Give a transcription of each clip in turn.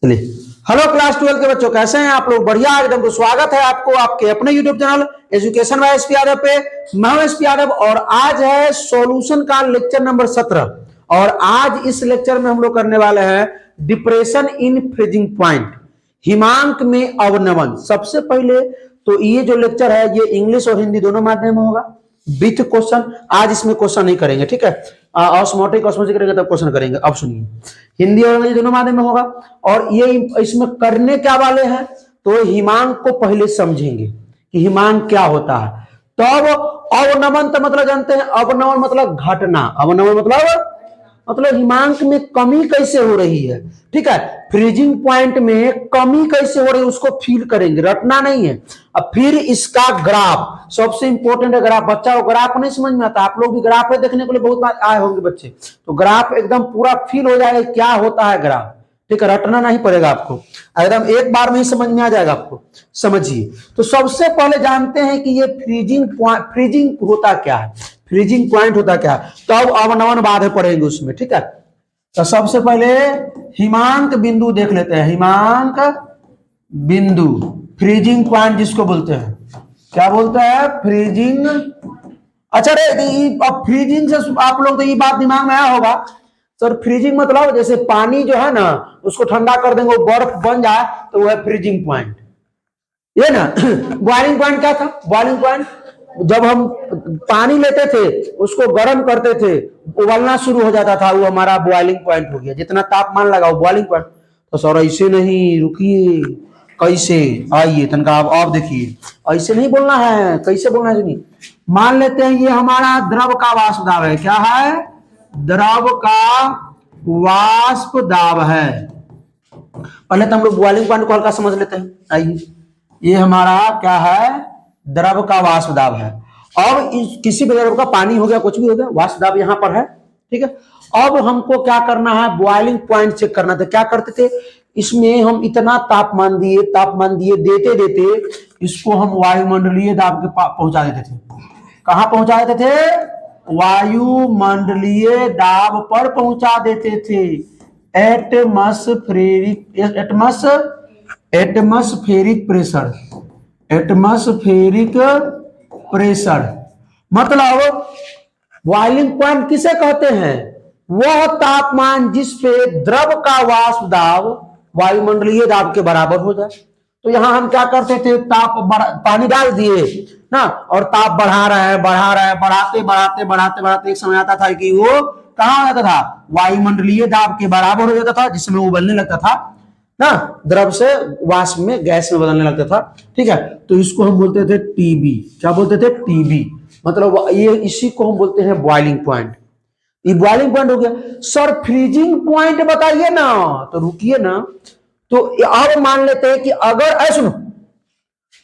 चलिए, hello class 12 के बच्चों, कैसे हैं आप लोग? बढ़िया एकदम। तो स्वागत है आपको आपके अपने YouTube channel education by SP Yadav पे। मैं हूं एसपी यादव और आज है सॉल्यूशन का लेक्चर नंबर 17 और आज इस लेक्चर में हम लोग करने वाले हैं डिप्रेशन इन फ्रीजिंग पॉइंट, हिमांक में अवनमन। सबसे पहले तो ये जो लेक्चर है ये इंग्लिश और हिंदी दोनों माध्यम में होगा विथ क्वेश्चन। आज इसमें क्वेश्चन नहीं करेंगे, ठीक है? ऑस्मोटिक ऑस्मोटिक करेंगे तब क्वेश्चन करेंगे। अब सुनिए, हिंदी और अंग्रेजी दोनों माध्यम में होगा और ये इसमें करने क्या वाले हैं तो हिमांक को पहले समझेंगे कि हिमांक क्या होता है। तो अब अवनमन तो मतलब जानते हैं, अवनमन मतलब घटना, अवनमन मतलब हिमांक में कमी कैसे हो रही है, ठीक है? फ्रीजिंग पॉइंट में कमी कैसे हो रही है उसको फील करेंगे, रटना नहीं है। अब फिर इसका ग्राफ, सबसे इंपॉर्टेंट है ग्राफ। बच्चा को ग्राफ नहीं समझ में आता, आप लोग भी ग्राफ है देखने के लिए बहुत बार आए होंगे बच्चे, तो ग्राफ एकदम पूरा फील हो जाएगा क्या होता है ग्राफ, ठीक है? रटना नहीं पड़ेगा आपको, एकदम एक बार में ही समझ में आ जाएगा आपको। समझिए, तो सबसे पहले जानते हैं कि ये फ्रीजिंग होता क्या है, फ्रीजिंग पॉइंट होता क्या है। तो अब अवनमन बाद में पढ़ेंगे उसमें, ठीक है? तो सबसे पहले हिमांक बिंदु देख लेते हैं। हिमांक बिंदु, फ्रीजिंग पॉइंट जिसको बोलते हैं, क्या बोलते हैं? फ्रीजिंग। अच्छा रे, अब फ्रीजिंग से आप लोग तो ये बात दिमाग में आया होगा सर, फ्रीजिंग मतलब जैसे पानी जो है ना उसको ठंडा कर देंगे, वो बर्फ बन जाए तो वो है फ्रीजिंग पॉइंट, ये ना। बॉइलिंग पॉइंट क्या था? बॉइलिंग पॉइंट जब हम पानी लेते थे उसको गर्म करते थे, उबलना शुरू हो जाता था, वो हमारा बॉइलिंग पॉइंट हो गया। जितना तापमान लगा वो बॉइलिंग पॉइंट। तो सर ऐसे नहीं, रुकिए, कैसे? आइए तनका आप देखिए, ऐसे नहीं बोलना है, कैसे बोलना है सुनिए। मान लेते हैं ये हमारा द्रव का वाष्प दाब है। क्या है? द्रव का वाष्प दाब है। पहले तो हम लोग बॉइलिंग पॉइंट को हल्का समझ लेते हैं। आइए, ये हमारा क्या है? द्रव का वाष्प दाब है। अब किसी भी द्रव का पानी हो गया, कुछ भी हो गया, वाष्प दाब यहां पर है, ठीक है? अब हमको क्या करना है? बॉइलिंग पॉइंट चेक करना था। क्या करते थे? इसमें हम इतना तापमान दिए देते देते इसको हम वायुमंडलीय दाब के पहुंचा देते थे। कहां पहुंचा देते थे? वायुमंडलीय दाब पर पहुंचा देते थे। एटमॉस्फेरिक प्रेशर, एटमॉस्फेरिक प्रेशर मतलब बॉइलिंग पॉइंट किसे कहते हैं? वह तापमान जिस पे द्रव का वाष्प दाब वायुमंडलीय दाब के बराबर हो जाए। तो यहां हम क्या करते थे? पानी डाल दिए ना और ताप बढ़ा रहे हैं, बढ़ाते एक समय आता था कि वो कहां हो जाता था? वायुमंडलीय दाब के बराबर हो जाता था, जिसमें उबलने लगता था ना, द्रव से वाष्प में, गैस में बदलने लगता था, ठीक है? तो इसको हम बोलते थे टीबी। क्या बोलते थे? टीबी। मतलब ये इसी को हम बोलते हैं बॉइलिंग पॉइंट। ये बॉइलिंग पॉइंट हो गया। सर फ्रीजिंग पॉइंट बताइए ना। तो रुकिए ना, तो अब मान लेते हैं कि अगर ऐसा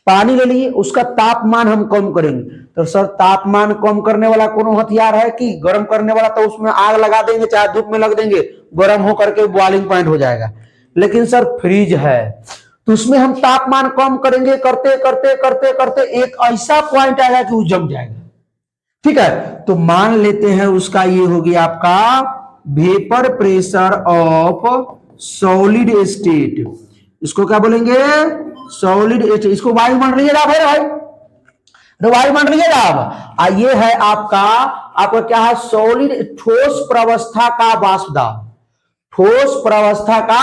पानी ले लिए, उसका तापमान हम कम करेंगे। तो सर तापमान कम करने वाला कौन हथियार है कि गर्म करने वाला? तो उसमें आग लगा देंगे, चाहे धूप में लग देंगे, गर्म हो करके बॉइलिंग पॉइंट हो जाएगा। लेकिन सर फ्रीज है तो उसमें हम तापमान कम करेंगे, करते करते करते करते एक ऐसा पॉइंट आएगा कि वो जम जाएगा, ठीक है? तो मान लेते हैं उसका ये हो गया आपका vapour pressure of solid state. इसको क्या बोलेंगे? Solid state. इसको वायुमंडलीय दाब है भाई, वायुमंडलीय दाब। ये है आपका क्या है? सॉलिड, ठोस प्रवस्था का वाष्प दाब। ठोस प्रवस्था का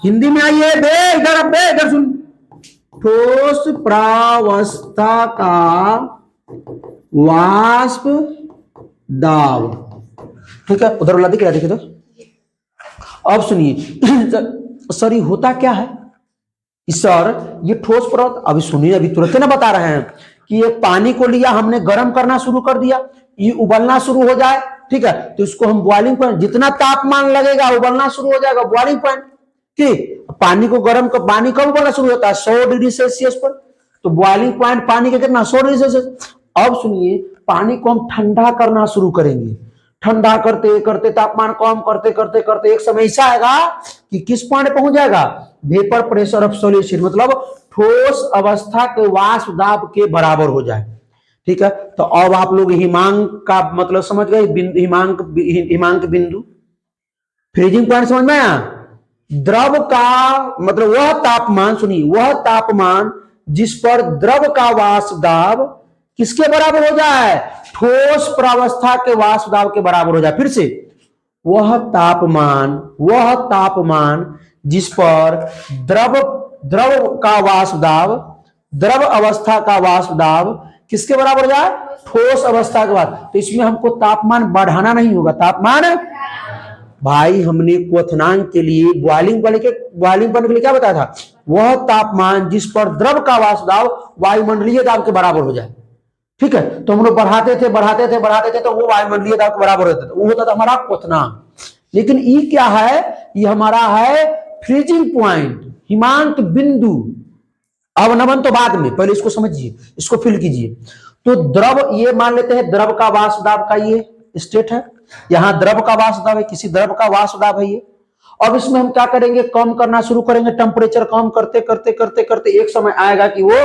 हिंदी में आइए, इधर सुन। ठोस प्रावस्था का वाष्प दाब, ठीक है? उधर वाला दिख रहा है, देखिए तो। अब सुनिए सर, ये होता क्या है सर? ये ठोस प्रवस्था, अभी सुनिए, अभी तुरंत ना बता रहे हैं कि ये पानी को लिया हमने, गर्म करना शुरू कर दिया, ये उबलना शुरू हो जाए, ठीक है? तो इसको हम बॉइलिंग पॉइंट, जितना तापमान लगेगा उबलना शुरू हो जाएगा, बॉइलिंग पॉइंट। ठीक, पानी को गर्म कर, पानी कब उबलना शुरू होता है? 100 डिग्री सेल्सियस पर। तो बॉइलिंग पॉइंट पानी का कितना? 100 डिग्री सेल्सियस। अब सुनिए, पानी को हम ठंडा करना शुरू करेंगे, ठंडा करते करते तापमान कम करते करते करते एक समय ऐसा आएगा कि किस पॉइंट पहुंच जाएगा? वेपर प्रेशर ऑफ सॉलिड, मतलब ठोस अवस्था के वाष्प दाब के बराबर हो जाए, ठीक है? तो अब आप लोग हिमांक का मतलब समझ गए, हिमांक बिंदु, फ्रीजिंग पॉइंट समझ में आया? द्रव का मतलब वह तापमान, सुनिए, वह तापमान जिस पर द्रव का वाष्प दाब किसके बराबर हो जाए, ठोस प्रावस्था के वाष्प दाब के बराबर हो जाए। फिर से, वह तापमान जिस पर द्रव का वाष्प दाब, द्रव अवस्था का वाष्प दाब किसके बराबर हो जाए, ठोस अवस्था के बाद। तो इसमें हमको तापमान बढ़ाना नहीं होगा, तापमान, भाई हमने क्वथनांक के लिए बॉइलिंग पॉइंट के लिए क्या बताया था, वह तापमान जिस पर द्रव का वाष्प दाब वायुमंडलीय दाब के बराबर हो जाए। ठीक है, तो हम लोग बढ़ाते थे तो वो वायुमंडलीय दाब के बराबर होता था, वो होता था हमारा क्वथनांक। लेकिन ई क्या है, ये हमारा है फ्रीजिंग पॉइंट, हिमांक बिंदु। अवनमन तो बाद में, पहले इसको समझिए, इसको फिल कीजिए। तो द्रव, ये मान लेते हैं द्रव का वाष्प दाब का ये स्टेट है, यहां द्रव का वाष्प दाब है, किसी द्रव का वाष्प दाब है ये। अब इसमें हम क्या करेंगे, कम करना शुरू करेंगे, टेम्परेचर कम करते करते करते करते एक समय आएगा कि वो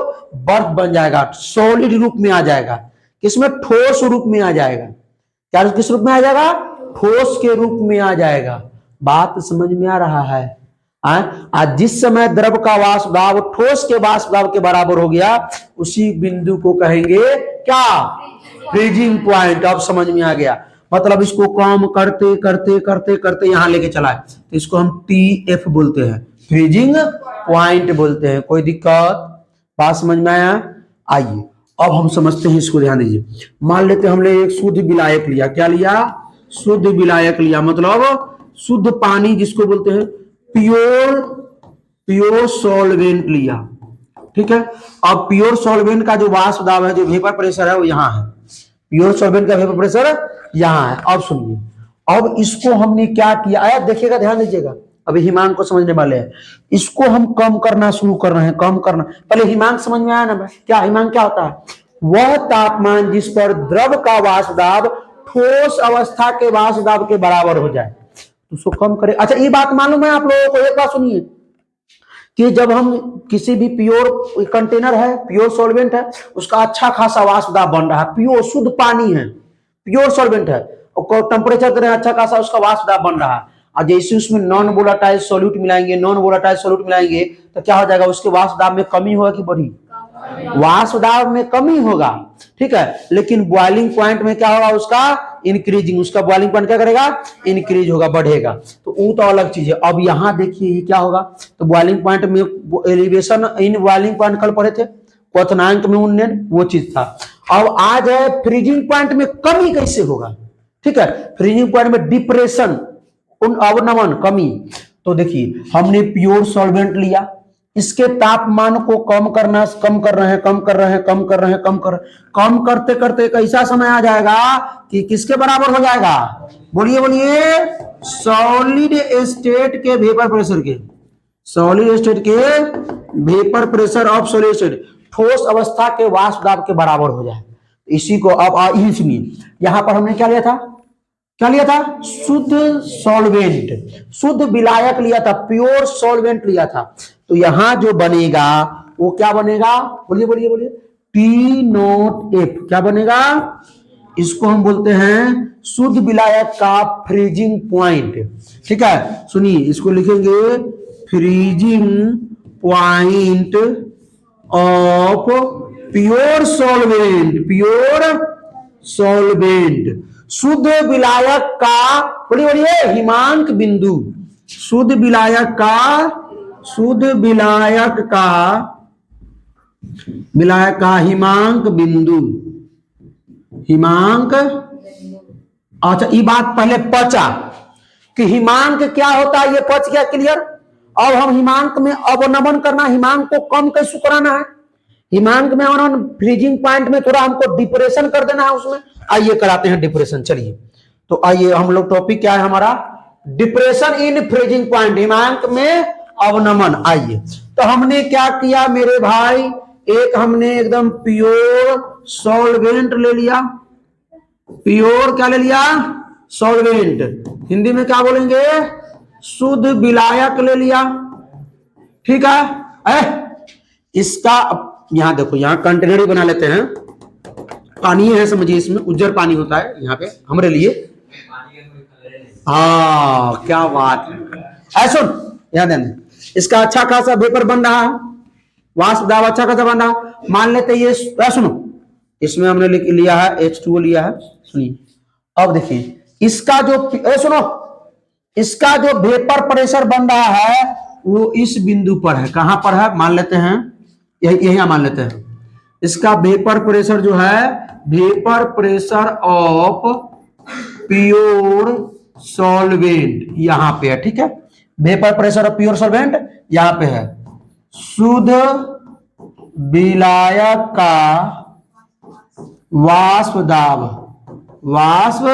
बर्फ बन जाएगा, सॉलिड रूप में आ जाएगा, किसमें, ठोस रूप में आ जाएगा। क्या किस रूप में आ जाएगा, ठोस के रूप में आ जाएगा। बात समझ में आ रहा है? आज जिस समय द्रव का वाष्प दाब ठोस के वाष्प दाब के बराबर हो गया, उसी बिंदु को कहेंगे क्या, फ्रीजिंग पॉइंट। अब समझ में आ गया, मतलब इसको कम करते करते करते करते यहां लेके चला है, तो इसको हम TF बोलते हैं, फ्रीजिंग पॉइंट बोलते हैं। कोई दिक्कत, बात समझ में आया? आइए अब हम समझते हैं, इसको ध्यान दीजिए। मान लेते हमने एक शुद्ध विलायक लिया, क्या लिया, शुद्ध विलायक लिया, मतलब शुद्ध पानी जिसको बोलते हैं, प्योर सॉल्वेंट लिया। ठीक है, अब प्योर सॉल्वेंट का जो वाष्प दाब है, जो वेपर प्रेशर है, वो यहां है। प्योर सॉल्वेंट का वेपर प्रेशर यहां है। अब सुनिए, अब इसको हमने क्या किया, आया देखिएगा, ध्यान दीजिएगा, अभी हिमांक को समझने वाले हैं। इसको हम कम करना शुरू कर रहे हैं, कम करना। पहले हिमांक समझ में आया ना भाई, क्या हिमांक क्या होता है, वह तापमान जिस पर द्रव का वाष्प दाब ठोस अवस्था के वाष्प दाब के बराबर हो जाए, उसको कम करें। अच्छा, ये बात मालूम है आप लोगों को, एक बात सुनिए, कि जब हम किसी भी प्योर कंटेनर है, प्योर सॉल्वेंट है, उसका अच्छा खासा वाष्प दाब बन रहा है, प्योर शुद्ध पानी है, प्योर सॉल्वेंट है, और टेम्परेचर करें अच्छा खासा, उसका वाष्प दाब बन रहा है। और जैसे उसमें नॉन वोलेटाइल सॉल्यूट मिलाएंगे, तो क्या हो जाएगा, उसके वाष्प दाब में कमी होगा कि बढ़ी, वाष्प दाब में कमी होगा। ठीक है, लेकिन बॉइलिंग पॉइंट में क्या होगा, उसका इंक्रीजिंग, उसका बॉइलिंग पॉइंट क्या करेगा, इंक्रीज होगा, बढ़ेगा। तो वो तो अलग चीज है। अब यहां देखिए ये क्या होगा, तो बॉइलिंग पॉइंट में एलिवेशन, इन बॉइलिंग पॉइंट कल पढ़े थे, क्वथनांक में उन्नयन, वो चीज था। अब आज है फ्रीजिंग पॉइंट में कमी कैसे होगा। ठीक है, फ्रीजिंग पॉइंट में डिप्रेशन, अवनमन, कमी। तो देखिए हमने प्योर सॉल्वेंट लिया, इसके तापमान को कम कर रहे हैं, कम करते करते एक ऐसा समय आ जाएगा कि किसके बराबर हो जाएगा, बोलिए बोलिए, सॉलिड स्टेट के वेपर प्रेशर के, सॉलिड स्टेट के vapour pressure of solid state, ठोस अवस्था के वाष्प दाब के बराबर हो जाए। इसी को अब यही सुनिए, यहां पर हमने क्या लिया था, शुद्ध सॉल्वेंट, शुद्ध विलायक लिया था, प्योर सॉल्वेंट लिया था। तो यहां जो बनेगा वो क्या बनेगा, बोलिए बोलिए बोलिए, T0F क्या बनेगा, इसको हम बोलते हैं शुद्ध विलायक का फ्रीजिंग पॉइंट। ठीक है, सुनिए, इसको लिखेंगे freezing point of pure solvent, शुद्ध विलायक का, बोलिए बोलिए, हिमांक बिंदु, शुद्ध विलायक का हिमांक बिंदु, हिमांक। अच्छा, ये बात पहले पचा कि हिमांक क्या होता है, ये पच गया, क्लियर। अब हम हिमांक में अवनमन करना, हिमांक को कम कैसे कराना है, हिमांक में अवनमन, फ्रीजिंग पॉइंट में थोड़ा हमको डिप्रेशन कर देना है उसमें। आइए कराते हैं डिप्रेशन, चलिए। तो आइए हम लोग, टॉपिक क्या है हमारा, डिप्रेशन इन फ्रीजिंग पॉइंट, हिमांक में अवनमन। आइए, तो हमने क्या किया मेरे भाई, एक हमने एकदम प्योर सॉल्वेंट ले लिया, प्योर क्या ले लिया, सॉल्वेंट, हिंदी में क्या बोलेंगे, शुद्ध विलायक ले लिया। ठीक है, इसका यहां देखो, यहां कंटेनर ही बना लेते हैं, पानी है, समझिए, इसमें उज्जर पानी होता है यहाँ पे हमारे लिए। हाँ, क्या बात है, ऐसा ध्यान देना, इसका अच्छा खासा वेपर बन रहा है, वाष्प दाब अच्छा खासा बन रहा है। मान लेते ये सुनो, इसमें हमने लिया है H2O लिया है, सुनिए अब देखिए इसका जो सुनो, इसका जो वेपर प्रेशर बन रहा है वो इस बिंदु पर है। कहां पर है मान लेते हैं, यही मान लेते हैं। इसका वेपर प्रेशर जो है, vapour pressure of pure solvent यहां पे है, ठीक है। Vapour pressure of pure solvent यहां पे है। शुद्ध विलायक का वाष्प दाब, वाष्प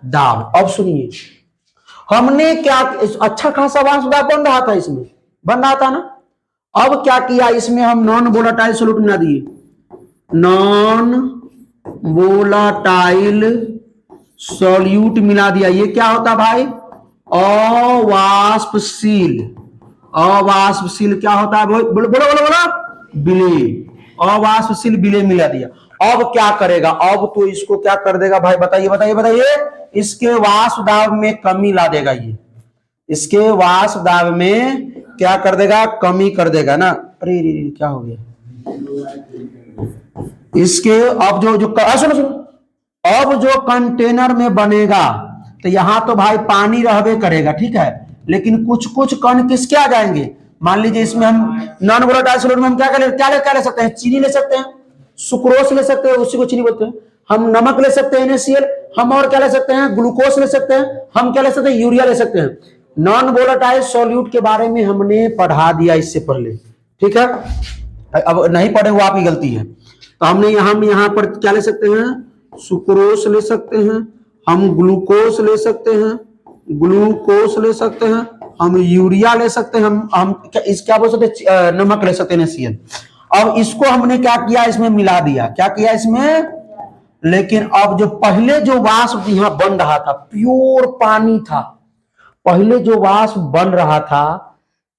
दाब। अब सुनिए हमने क्या, अच्छा खासा वाष्प दाब बन रहा था, इसमें बन रहा था ना। अब क्या किया, इसमें हम नॉन वोलेटाइल सॉल्यूट मिला दिए, नॉन वोलेटाइल सॉल्यूट मिला दिया। ये क्या होता भाई, अवाष्पशील। अवाष्पशील क्या होता है, बोलो बोलो बोलो बोलो, विलेय। अवाष्पशील विलेय मिला दिया। अब क्या करेगा, अब तो इसको क्या कर देगा भाई, बताइए बताइए बताइए, इसके वाष्प दाब में कमी ला देगा। ये इसके वाष्प दाब में क्या कर देगा, कमी कर देगा ना। अरे क्या हो गया इसके, अब जो सुनो सुनो, अब जो कंटेनर में बनेगा तो यहां तो भाई पानी रहबे करेगा, ठीक है, लेकिन कुछ कुछ कण किसके आ जाएंगे। मान लीजिए इसमें हम नॉन वोलेटाइल सॉल्यूट में हम क्या ले सकते हैं, चीनी ले सकते हैं, सुक्रोज ले सकते हैं, उसी को चीनी बोलते हैं। हम नमक ले सकते हैं NaCl, हम और क्या ले सकते हैं, ग्लूकोज ले सकते हैं, हम क्या ले सकते हैं, यूरिया ले सकते हैं। नॉन वोलेटाइल सॉल्यूट के बारे में हमने पढ़ा दिया इससे पहले, ठीक है। अब नहीं पढ़े वो आपकी गलती है। तो हमने यहां पर क्या ले सकते हैं, सुक्रोज ले सकते हैं, हम ग्लूकोज ले सकते हैं, ग्लूकोज ले सकते हैं, हम यूरिया ले सकते हैं, हम क्या बोल सकते हैं, नमक ले सकते हैं NaCl। अब इसको हमने क्या किया, इसमें मिला दिया, क्या किया इसमें। लेकिन अब जो पहले जो वाष्प यहां बन रहा था, प्योर पानी था, पहले जो वाष्प बन रहा था,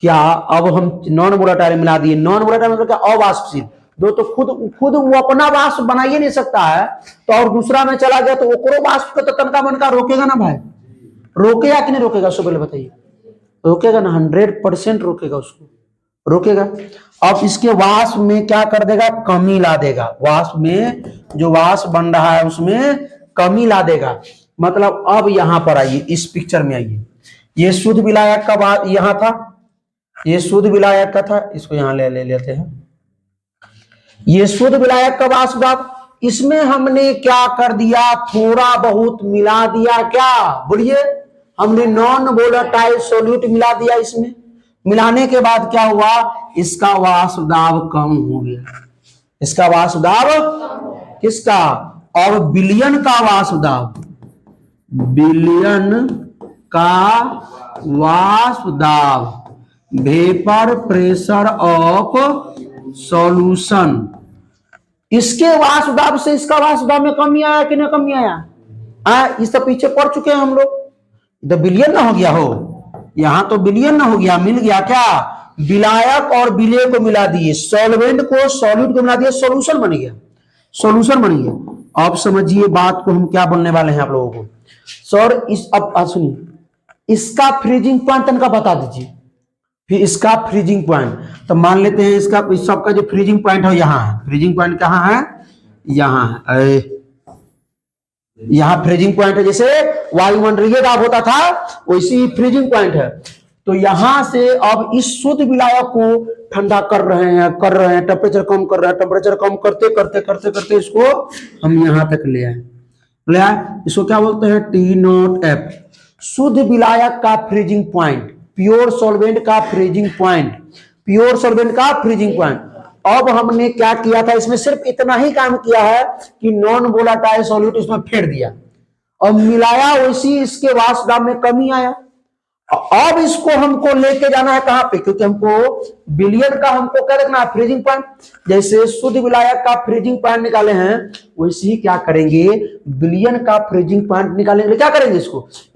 क्या अब हम नॉन वोलेटाइल मिला दिए। नॉन वोलेटाइल मतलब क्या, अवाष्पशील। दो तो खुद वो अपना वाष्प बना ही नहीं सकता है, तो और दूसरा में चला गया तो ओकरो वाष्प को तो तनका मनका रोकेगा ना भाई, रोकेगा कि नहीं रोकेगा, उसको पहले बताइए। रोकेगा ना, 100% रोकेगा, उसको रोकेगा। अब इसके वाष्प में क्या कर देगा, कमी ला देगा। वाष्प में जो वाष्प बन रहा है उसमें कमी ला देगा। मतलब अब यहां पर आइए, इस पिक्चर में आइए, ये शुद्ध विलायक का बात यहां था, ये शुद्ध विलायक का था, इसको यहां ले लेते हैं। ये शुद्ध विलायक का वाष्प दाब, इसमें हमने क्या कर दिया, थोड़ा बहुत मिला दिया। क्या बोलिए, हमने नॉन वोलेटाइल सॉल्यूट मिला दिया इसमें। मिलाने के बाद क्या हुआ, इसका वाष्प दाब कम हो गया। इसका वाष्प दाब किसका, और विलयन का वाष्प दाब, विलयन का वाष्प दाब, वेपर प्रेशर ऑफ सॉल्यूशन, इसके वाष्प दाब से इसका वाष्प दाब में कमी आया कि नहीं कमी आया। इस तो पीछे पड़ चुके हैं हम लोग, तो विलयन ना हो गया हो, यहां तो विलयन ना हो गया, मिल गया क्या, विलायक और विलेय को मिला दिए, सॉल्वेंट को सॉल्यूट को मिला दिया, सॉल्यूशन बन गया, सॉल्यूशन बन गया। अब समझिए बात को, हम क्या बोलने वाले हैं आप लोगों को। सर इस अब सुनिए, इसका फ्रीजिंग पॉइंट तनका बता दीजिए, फिर इसका फ्रीजिंग पॉइंट। तो मान लेते हैं इसका, इस सबका जो फ्रीजिंग पॉइंट है यहाँ है, फ्रीजिंग पॉइंट कहाँ है, यहाँ है, यहाँ फ्रीजिंग पॉइंट है। जैसे वायुमंडलीय दाब होता था वैसी फ्रीजिंग पॉइंट है। तो यहां से अब इस शुद्ध विलायक को ठंडा कर रहे हैं, टेम्परेचर कम कर रहे हैं, टेम्परेचर कम करते करते करते करते इसको हम यहां तक ले आए। इसको क्या बोलते हैं, T0F, शुद्ध विलायक का फ्रीजिंग पॉइंट, प्योर सॉल्वेंट का फ्रीजिंग पॉइंट, प्योर सॉल्वेंट का फ्रीजिंग पॉइंट। अब हमने क्या किया था, इसमें सिर्फ इतना ही काम किया है कि नॉन वोलेटाइल सॉल्यूट इसमें फेर दिया और मिलाया, वैसी इसके वाष्प दाब में कमी आया। अब इसको हमको लेके जाना है कहां पे, क्योंकि हमको विलयन का हमको क्या रखना है, फ्रीजिंग पॉइंट। जैसे शुद्ध विलायक का फ्रीजिंग पॉइंट निकाले हैं, वैसे ही क्या करेंगे, विलयन का फ्रीजिंग पॉइंट निकालेंगे। क्या करेंगे,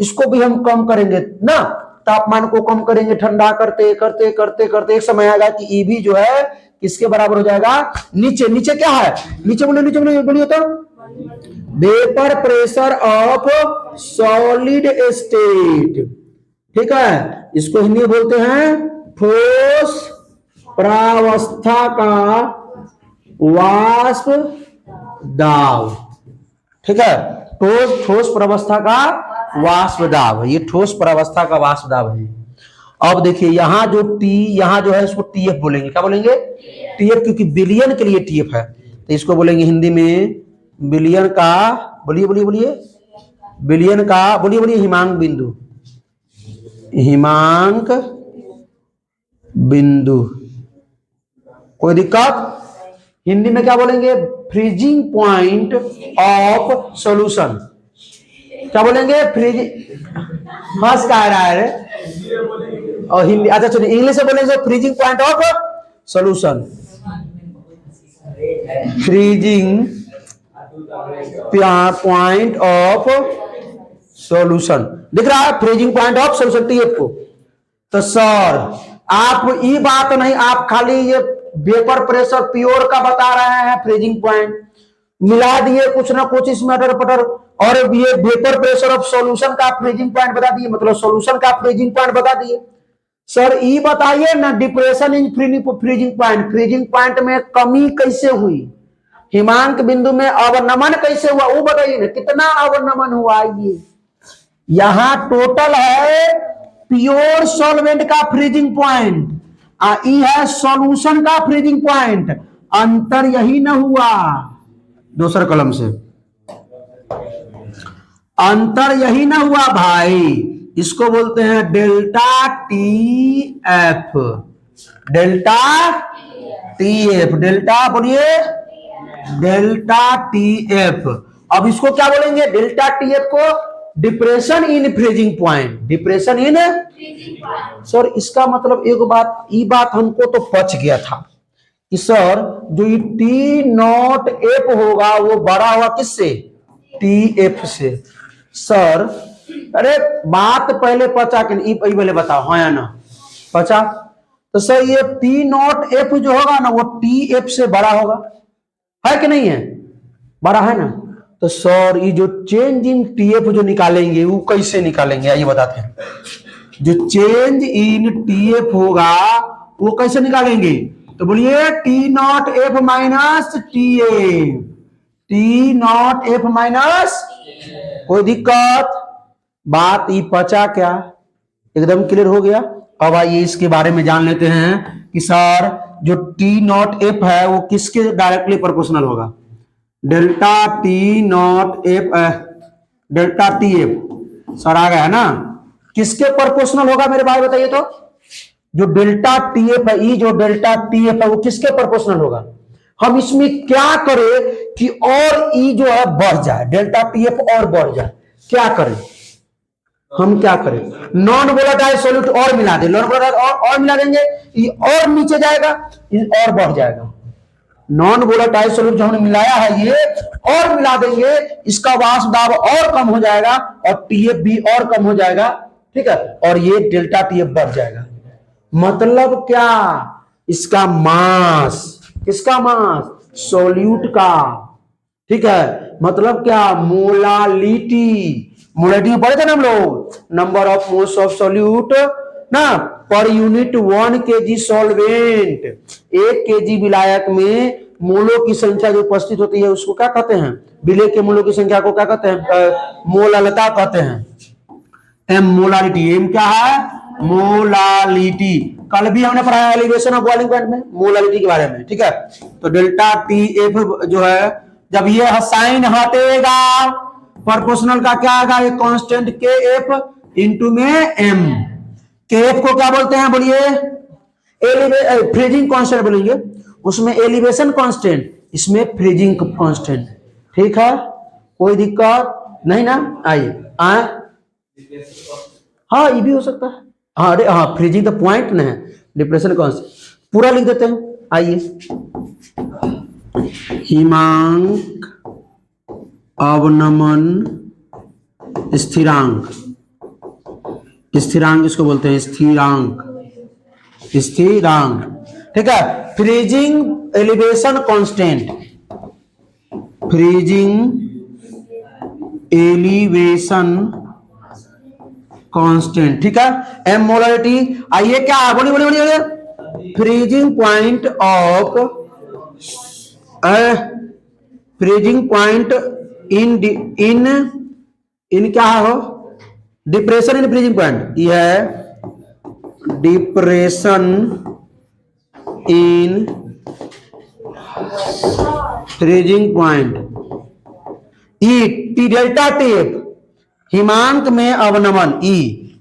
इसको भी हम कम करेंगे ना, तापमान को कम करेंगे, ठंडा करते करते करते करते एक समय आएगा कि ईबी जो है किसके बराबर हो जाएगा, नीचे। नीचे क्या है, नीचे बोलिए तो, vapour pressure of solid state, ठीक है, इसको हिंदी में बोलते हैं ठोस प्रावस्था का वाष्प दाब। ठीक है, ठोस प्रावस्था का वाष्प दाब, ये ठोस प्रावस्था का वाष्प दाब है। अब देखिए यहाँ जो टी, यहाँ जो है इसको टीएफ बोलेंगे। क्या बोलेंगे? टीएफ, क्योंकि बिलियन के लिए टीएफ है, तो इसको बोलेंगे हिंदी में बिलियन का, बोलिए बोलिए बोलिए, बिलियन का, बोलिए बोलिए, हिमांक बिंदु, हिमांक बिंदु। कोई दिक्कत? हिंदी में क्या बोलेंगे? Freezing point of solution. क्या बोलेंगे? फ्रीजिंग, हंस का रहा है और हिंदी, अच्छा चलिए इंग्लिश में बोलेंगे freezing point of solution. Freezing point of solution दिख रहा है, freezing point of solution TF को। तो सर आप ये बात नहीं, आप खाली ये वेपर प्रेशर प्योर का बता रहे हैं, फ्रीजिंग पॉइंट मिला दिए कुछ ना कुछ इसमें अटर पटर, और ये वेपर प्रेशर ऑफ सॉल्यूशन का फ्रीजिंग पॉइंट बता दिए, मतलब सॉल्यूशन का फ्रीजिंग पॉइंट बता दिए। सर ये बताइए ना, depression in freezing point, freezing point में कमी कैसे हुई, हिमांक बिंदु में अवनमन कैसे हुआ, वो बताइए ना, कितना अवनमन हुआ। ये यहां टोटल है प्योर सॉल्वेंट का फ्रीजिंग पॉइंट, ये है सॉल्यूशन का फ्रीजिंग पॉइंट, अंतर यही ना हुआ। दूसरे कलम से अंतर यही ना हुआ भाई, इसको बोलते हैं delta T F, delta T F, delta बोलिए, डेल्टा टी एफ। अब इसको क्या बोलेंगे? डेल्टा टी एफ को depression in freezing point, depression in. Sir इसका मतलब एक बात, ये बात हमको तो पच गया था कि सर जो ये टी नॉट एफ होगा वो बड़ा होगा किससे? टी एफ से। सर अरे बात पहले पचा कि नहीं, पहले बताओ, हाँ या ना? पचा। तो सर ये टी नॉट एफ जो होगा ना वो टी एफ से बड़ा होगा, है कि नहीं है? बड़ा है ना? तो सर ये जो चेंज इन टीएफ जो निकालेंगे वो कैसे निकालेंगे, आइए बताते हैं। जो चेंज इन टीएफ होगा वो कैसे निकालेंगे? तो बोलिए T not F minus T F, T not F minus. कोई दिक्कत? बात ये पचा क्या? एकदम क्लियर हो गया। अब आइए इसके बारे में जान लेते हैं कि सर जो टी नॉट एफ है वो किसके डायरेक्टली प्रोपोर्शनल होगा? Delta T not F, delta T F sir आ गया है ना? किसके प्रोपोर्शनल होगा मेरे भाई बताइए तो? जो डेल्टा टी एफ है, ये जो डेल्टा टी एफ है वो किसके प्रोपोर्शनल होगा? हम इसमें क्या करें कि और ई जो है बढ़ जाए, डेल्टा टी एफ और बढ़ जाए, क्या करें? हम क्या करें? नॉन वोलेटाइल सॉल्यूट और मिला दें, नॉन वोलेटाइल और मिला देंगे, ये और नीचे जाएगा, ये और बढ़ जाएगा। नॉन वोलेटाइल सॉल्यूट जो हमने मिलाया है ये और मिला देंगे, इसका वाष्प दाब और कम हो जाएगा और टीएफ भी और कम हो जाएगा, ठीक है, और ये डेल्टा टीएफ बढ़ जाएगा। मतलब क्या? इसका मास, किसका मास? सॉल्यूट का, ठीक है। मतलब क्या? मोलालिटी, मोलालिटी में पढ़े थे ना हम लोग, number of moles of solute ना per unit 1 kg solvent, 1 kg विलायक में मोलों की संख्या जो उपस्थित होती है उसको क्या कहते हैं? विलेय के मोलों की संख्या को क्या कहते हैं? मोलालता कहते हैं। एम मोलालिटी, एम क्या है? मोलालिटी। कल भी हमने पढ़ाया एलिवेशन ऑफ बॉइलिंग पॉइंट में मोलालिटी के बारे में, ठीक है। तो डेल्टा टी एफ जो है, जब ये साइन हटेगा प्रोपोर्शनल का क्या आएगा? ये कांस्टेंट के एफ इंटू में एम। के एफ को क्या बोलते हैं बोलिए? फ्रीजिंग कांस्टेंट बोलेंगे, उसमें एलिवेशन कांस्टेंट, इसमें फ्रीजिंग कांस्टेंट, ठीक है। कोई दिक्कत नहीं ना? आइए हाँ ये भी हो सकता है, हाँ अरे हाँ फ्रीजिंग द पॉइंट ना है, डिप्रेशन कांस्टेंट पूरा लिख देते हैं। आइए, हिमांक अवनमन स्थिरांक, स्थिरांक इसको बोलते हैं, स्थिरांक, स्थिरांक, ठीक है। Freezing elevation constant, freezing elevation constant, ठीक है। एम मोलरिटी, आइए क्या है, बोलिए बोलिए बोलिए, freezing point of freezing point in in in क्या हो, डिप्रेशन इन फ्रीजिंग पॉइंट, यह है डिप्रेशन इन फ्रीजिंग पॉइंट। ई टी डेल्टा टेप, हिमांक में अवनमन। ई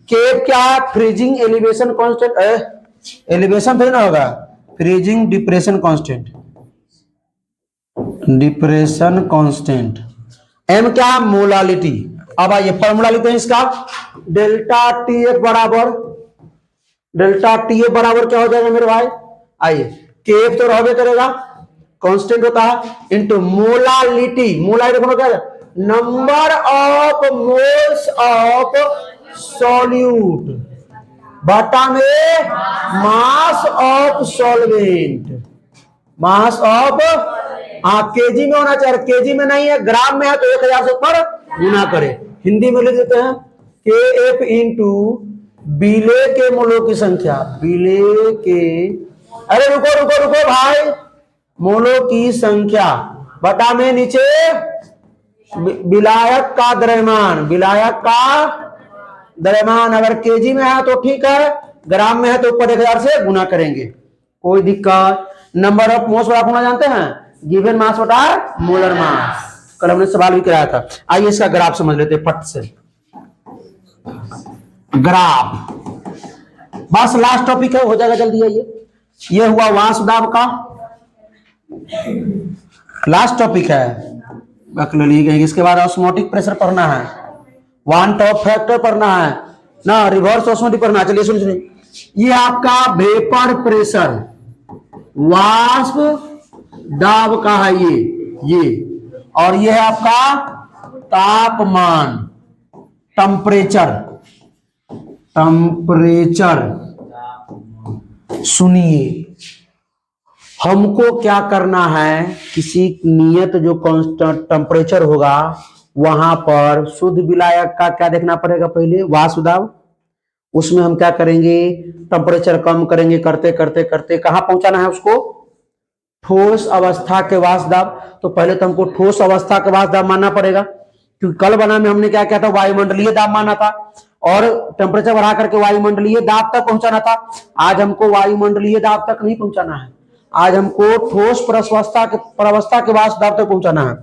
केप क्या है, फ्रीजिंग एलिवेशन कांस्टेंट, एलिवेशन फिर ना होगा, freezing depression constant, depression constant. M क्या, मोलालिटी। अब आइए फॉर्मूला लिखते हैं इसका, डेल्टा टी एफ बराबर, डेल्टा टी एफ बराबर क्या हो जाएगा मेरे भाई, आइए के एफ तो रहबे करेगा, कांस्टेंट होता है, इनटू मोलालिटी। मोलालिटी क्या है, number of moles of solute बटा में mass of solvent, mass of, हाँ केजी में होना चाहिए, केजी में नहीं है, ग्राम में है तो 1000 से ऊपर गुना करे। हिंदी में लिख देते हैं के एफ इंटू बिले के मोलों की संख्या, बिले के, अरे रुको रुको रुको भाई, मोलों की संख्या बटा में नीचे विलायक का द्रव्यमान, विलायक का द्रव्यमान। अगर केजी में है तो ठीक है, ग्राम में है तो ऊपर 1000 से गुना करेंगे, कोई दिक्कत। नंबर ऑफ मोल्स बड़ा होना जानते हैं, गिवन मास बटा मोलर मास, कल हमने सवाल भी कराया था। आइए इसका ग्राफ समझ लेते हैं फट से। ग्राफ बस लास्ट टॉपिक है, हो जाएगा जल्दी। आइए ये हुआ वासुदाब का लास्ट टॉपिक है, इसके बाद ऑस्मोटिक प्रेशर पढ़ना है, वन टॉप फैक्टर पढ़ना है ना, रिवर्स ऑस्मोटिक पढ़ना है। चलिए सुनिए, ये आपका वेपर प्रेशर, वाष्प दाब का है ये, और ये है आपका तापमान, टेम्परेचर, टेम्परेचर। सुनिए हमको क्या करना है, किसी नियत जो कांस्टेंट टेम्परेचर होगा वहां पर शुद्ध विलायक का क्या देखना पड़ेगा, पहले वाष्प दाब, उसमें हम क्या करेंगे, टेम्परेचर कम करेंगे, करते करते करते कहां पहुंचाना है उसको, ठोस अवस्था के वाष्प दाब। तो पहले तो हमको ठोस अवस्था के वाष्प दाब मानना पड़ेगा, क्योंकि कल बना में हमने क्या किया था, वायुमंडलीय दाब माना था और टेम्परेचर बढ़ा करके वायुमंडलीय दाब तक पहुंचाना था। आज हमको वायुमंडलीय दाब तक नहीं पहुंचाना है, आज हमको ठोस प्रवस्था के वाष्प दाब तक पहुंचाना है।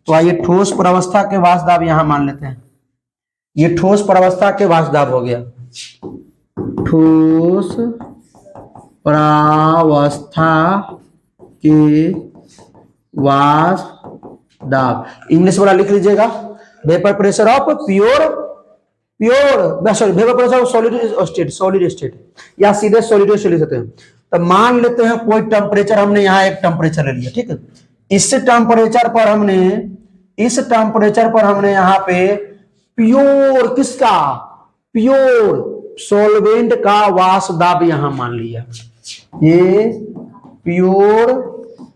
तो आइए ठोस प्रवस्था के वाष्प दाब यहां मान लेते हैं, ये ठोस प्रवस्था के वाष्प दाब हो गया, ठोस प्रावस्था के वाष्प दाब। इंग्लिश वाला लिख लीजिएगा, vapour pressure of vapour pressure of solid state, या सीधे सॉलिड स्टेट लिख सकते हैं। तो मान लेते हैं कोई टेम्परेचर, हमने यहाँ एक टेम्परेचर ले लिया, ठीक है, इस टेम्परेचर पर हमने यहाँ पे प्योर, किसका, प्योर सॉल्वेंट का वाष्प दाब यहां मान लिया, ये प्योर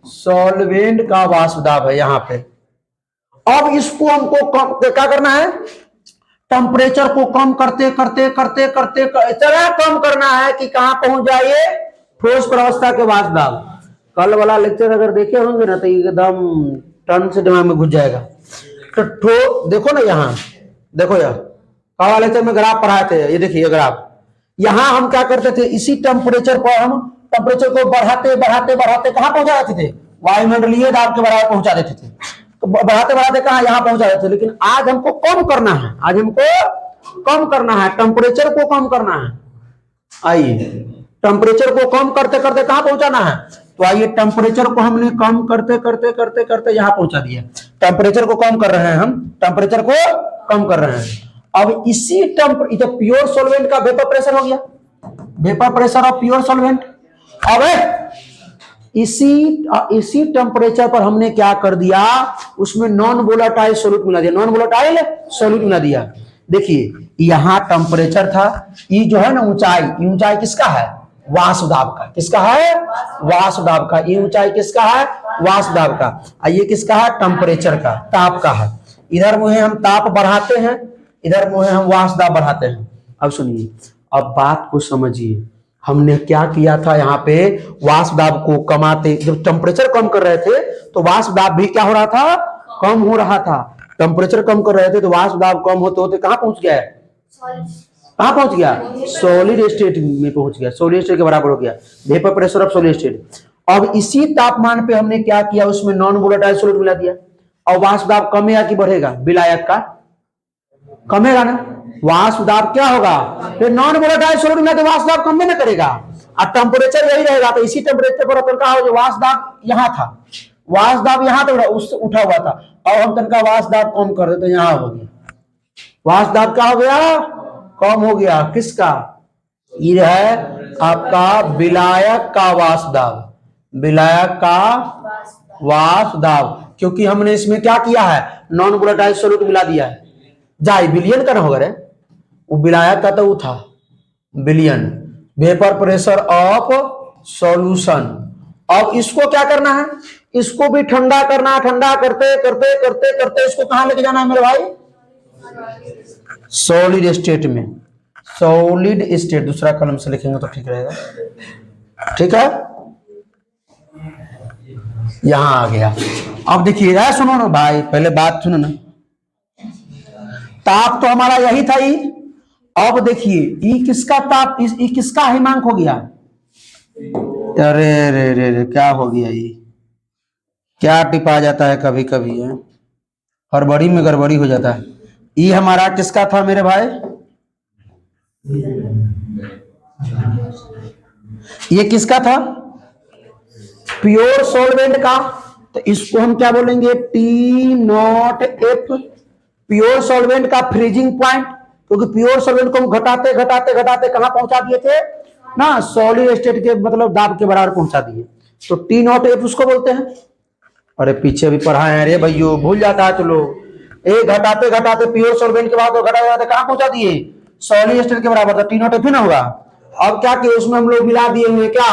सॉल्वेंट का वाष्प दाब है यहां पे। अब इसको हमको क्या करना है, टेम्परेचर को कम करते करते करते करते इतना कम करना है कि कहां पहुंच जाए, ठोस प्रवस्था के वाष्प दाब। कल वाला लेक्चर अगर देखे होंगे ना तो एकदम टन से दिमाग में घुस जाएगा। तो देखो ना, यहाँ देखो, यार कल वाले लेक्चर में ग्राफ पढ़ाए थे, ये देखिए ग्राफ, यहां हम क्या करते थे, इसी टेम्परेचर पर हम टेम्परेचर को बढ़ाते बढ़ाते बढ़ाते कहां पहुंचा देते थे, वायुमंडलीय दाब के बराबर पहुंचा देते थे, तो बढ़ाते बढ़ाते कहां, यहां पहुंचा देते थे। लेकिन आज हमको कम करना है, आज हमको कम करना है, टेम्परेचर को कम करना है। आइए टेम्परेचर को कम करते करते कहां पहुंचाना है, तो आइए टेम्परेचर को हमने कम करते करते करते करते यहां पहुंचा दिया। टेम्परेचर को कम कर रहे हैं हम, टेम्परेचर को कम कर रहे हैं। अब इसी प्योर सॉल्वेंट का वेपर प्रेशर हो गया, vapour pressure of pure solvent. अब इसी टेम्परेचर पर हमने क्या कर दिया, उसमें नॉन वोलेटाइल सॉल्यूट मिला दिया, नॉन वोलेटाइल सॉल्यूट मिला दिया। देखिए यहां टेम्परेचर था, ये जो है ना ऊंचाई, ऊंचाई किसका है, वाष्प दाब का, किसका है, वाष्प दाब का, ये ऊंचाई किसका है, वाष्प दाब का, ये किसका है, टेम्परेचर का, ताप का है। इधर मुहे हम ताप बढ़ाते हैं, इधर मुहे हम वाष्प दाब बढ़ाते हैं। अब सुनिए, अब बात को समझिए। हमने क्या किया था यहाँ पे, वाष्प दाब को कमाते, जब टेम्परेचर कम कर रहे थे तो वाष्प दाब भी क्या हो रहा था, कम हो रहा था। टेम्परेचर कम कर रहे थे तो वाष्प दाब कम होते होते कहां पहुंच गया है, कहां पहुंच गया, सॉलिड स्टेट में पहुंच गया, सॉलिड स्टेट के बराबर हो गया, vapour pressure of solid state. अब इसी तापमान पे हमने क्या किया, उसमें नॉन वोलेटाइल सॉलिड मिला दिया। और वाष्प दाब कमेगा कि बढ़ेगा, विलायक का कमेगा ना, वाष्प दाब क्या होगा, फिर नॉन वोलेटाइल सॉलिड में तो वाष्प दाब कम नहीं करेगा, और टेम्परेचर यही रहेगा। तो इसी टेम्परेचर पर अपन का हो, जो वाष्प दाब यहाँ था, वाष्प दाब यहाँ तो उससे उठा हुआ था, और हम तनका वाष्प दाब कम कर देते, यहाँ हो गया वाष्प दाब क्या हो गया, कम हो गया। किसका, ये है आपका विलायक का वाष्प दाब, विलायक का वाष्प दाब, क्योंकि हमने इसमें क्या किया है, नॉन वोलेटाइल सॉल्यूट मिला दिया है। जाए विलियन का ना होगा रे, वो विलायक का तो वो था विलियन, वेपर प्रेशर ऑफ सॉल्यूशन। अब इसको क्या करना है, इसको भी ठंडा करना है, ठंडा करते करते करते करते इसको कहां लेके जाना है मेरे भाई, सॉलिड स्टेट में, सॉलिड स्टेट, दूसरा कलम से लिखेंगे तो ठीक रहेगा, ठीक है। यहां आ गया। अब देखिए, सुनो ना भाई, पहले बात सुनो ना, ताप तो हमारा यही था ही। अब देखिए ई किसका ताप, ई किसका हिमांक हो गया, अरे रे रे रे क्या हो गया, ये क्या टिपा जाता है कभी कभी है, हड़बड़ी में गड़बड़ी हो जाता है। ये हमारा किसका था मेरे भाई, ये किसका था, प्योर सॉल्वेंट का। तो इसको हम क्या बोलेंगे, T not F, pure solvent का फ्रीजिंग पॉइंट, क्योंकि प्योर सॉल्वेंट को हम घटाते घटाते घटाते कहां पहुंचा दिए थे ना, सॉलिड स्टेट के मतलब दाब के बराबर पहुंचा दिए, तो टी नॉट एफ उसको बोलते हैं। अरे पीछे भी पढ़ा है, अरे भैया भूल जाता है तो लोग, एक घटाते घटाते प्योर सॉल्वेंट के बाद घटाते कहां पहुंचा दिए, सॉलिड स्टेट के बराबर, तो टी नॉट एफ ही ना होगा। अब क्या किए, उसमें हम लोग मिला दिए हुए क्या,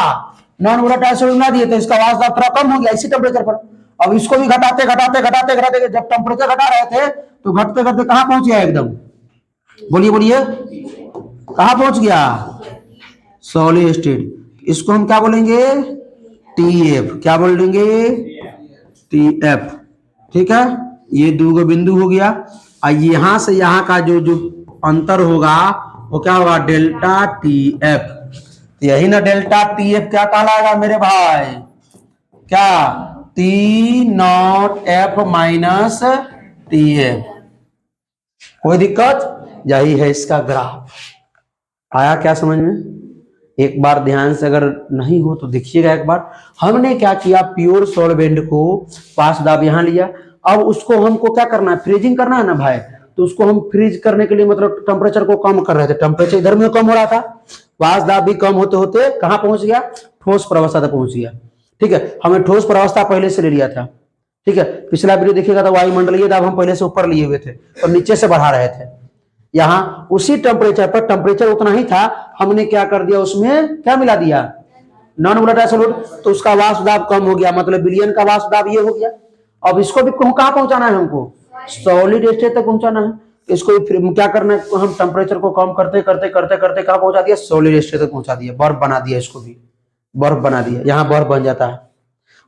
नॉन वोलेटाइल सॉल्यूट मिला दिए, तो इसका वाष्प दाब थोड़ा कम हो गया इसी टेम्परेचर पर। अब इसको भी घटाते घटाते घटाते घटाते, जब टेम्परेचर घटा रहे थे तो घटते घटते कहां पहुंच गया एकदम, बोलिए बोलिए, कहां पहुंच गया, सॉलिड स्टेट। इसको हम क्या बोलेंगे, टीएफ, क्या बोलेंगे, टीएफ, ठीक है। ये दो बिंदु हो गया, और यहां से यहां का जो जो अंतर होगा वो क्या होगा, डेल्टा टीएफ। यही ना डेल्टा टीएफ क्या कहलाएगा मेरे भाई, क्या, T not F minus TF. कोई दिक्कत, यही है इसका ग्राफ। आया क्या समझ में, एक बार ध्यान से अगर नहीं हो तो देखिएगा एक बार। हमने क्या किया, प्योर सॉल्वेंट को वाष्प दाब यहां लिया, अब उसको हमको क्या करना है, फ्रीजिंग करना है ना भाई, तो उसको हम फ्रीज करने के लिए मतलब टेम्परेचर को कम कर रहे थे, टेम्परेचर इधर में कम हो रहा था, वाष्प दाब भी कम होते होते कहां पहुंच गया, ठोस प्रवस्था तक पहुंच गया, ठीक है। हमने ठोस प्रवस्था पहले से ले लिया था, ठीक है। पिछला वीडियो देखिएगा तो वायुमंडलीय दाब हम पहले से ऊपर लिए हुए थे और नीचे से बढ़ा रहे थे। यहां उसी टेम्परेचर पर, टेम्परेचर उतना ही था, हमने क्या कर दिया, उसमें क्या मिला दिया, नॉन वोलेटाइल सॉल्यूट, तो उसका वाष्प दाब कम हो गया, मतलब विलियन का वाष्प दाब ये हो गया। अब इसको भी कहां पहुंचाना है हमको, सॉलिड स्टेट तक पहुंचाना है। इसको भी क्या करना है, हम टेम्परेचर को कम करते करते करते करते कहां पहुंचा दिया, सॉलिड स्टेट तक पहुंचा दिया, बर्फ बना दिया, इसको भी बर्फ बना दिया, यहाँ बर्फ बन जाता है।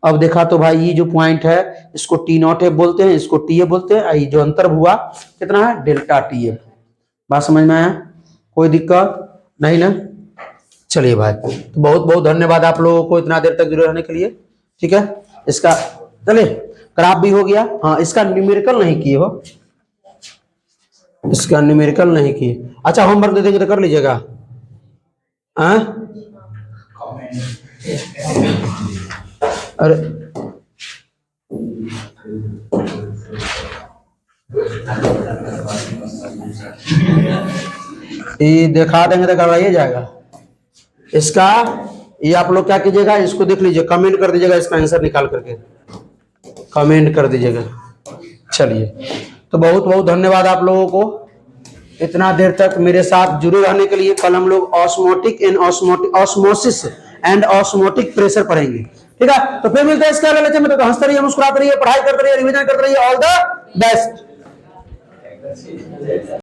अब देखा तो भाई ये जो पॉइंट है इसको टी नॉट एफ बोलते हैं, इसको टी एफ बोलते हैं, ये जो अंतर हुआ कितना है, डेल्टा टी एफ। बात समझ में आया, कोई दिक्कत नहीं ना। चलिए भाई, तो बहुत बहुत धन्यवाद आप लोगों को इतना देर तक जुड़े रहने के लिए, ठीक है। इसका चलिए ग्राफ भी हो गया, हाँ इसका न्यूमेरिकल नहीं किए हो, इसका न्यूमेरिकल नहीं किए, अच्छा होमवर्क दे देंगे तो कर लीजिएगा, अरे ये दिखा देंगे तो करवाइए जाएगा। इसका ये आप लोग क्या कीजिएगा, इसको देख लीजिए, कमेंट कर दीजिएगा, इसका आंसर निकाल करके कमेंट कर दीजिएगा। चलिए, तो बहुत बहुत धन्यवाद आप लोगों को इतना देर तक मेरे साथ जुड़े रहने के लिए। कल हम लोग osmotic and osmosis and osmotic pressure पढ़ेंगे, ठीक है। तो फिर मिलते हैं इसके अगले लेक्चर में, तो हंसते रहिए, मुस्कुराते रहिए, पढ़ाई करते रहिए, रिवीजन करते रहिए, ऑल द बेस्ट।